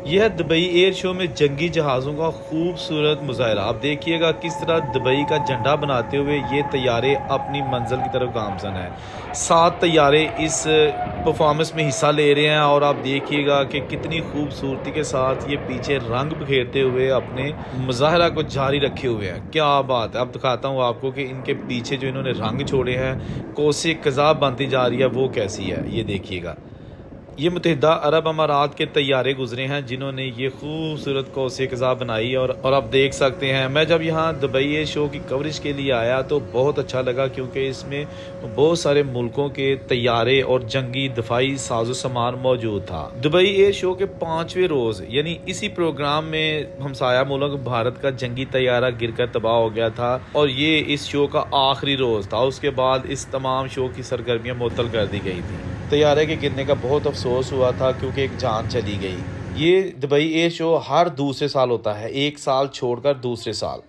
यह Dubai air show में जंगी जहाज़ों का खूबसूरत मुजाहरा। आप देखिएगा किस तरह दुबई का झंडा बनाते हुए ये तैयारे अपनी मंजिल की तरफ गामजन है। 7 तैयारे इस परफॉर्मेंस में हिस्सा ले रहे हैं और आप देखिएगा कि कितनी खूबसूरती के साथ ये पीछे रंग बिखेरते हुए अपने मुजाहरा को जारी रखे हुए हैं। क्या बात है। अब दिखाता हूँ आपको कि इनके पीछे जो इन्होंने रंग छोड़े हैं, कोसे कज़ा बनती जा रही है, वो कैसी है। ये देखिएगा, ये मुत्तहिदा अरब अमारात के तैयारे गुजरे हैं जिन्होंने ये खूबसूरत कौसे कज़ा बनाई। और आप देख सकते हैं, मैं जब यहाँ दुबई एयर शो की कवरेज के लिए आया तो बहुत अच्छा लगा, क्योंकि इसमें बहुत सारे मुल्कों के तैयारे और जंगी दफाई साजो सामान मौजूद था। दुबई एयर शो के 5वें रोज़ यानी इसी प्रोग्राम में हमसाया मुल्क भारत का जंगी तैयारा गिरकर तबाह हो गया था और ये इस शो का आखिरी रोज़ था। उसके बाद इस तमाम शो की सरगर्मियाँ मुअत्तल कर दी गई थी। तैयारे के गिरने का बहुत अफसोस हुआ था क्योंकि एक जान चली गई। ये दुबई एयर शो हर दूसरे साल होता है, एक साल छोड़कर दूसरे साल।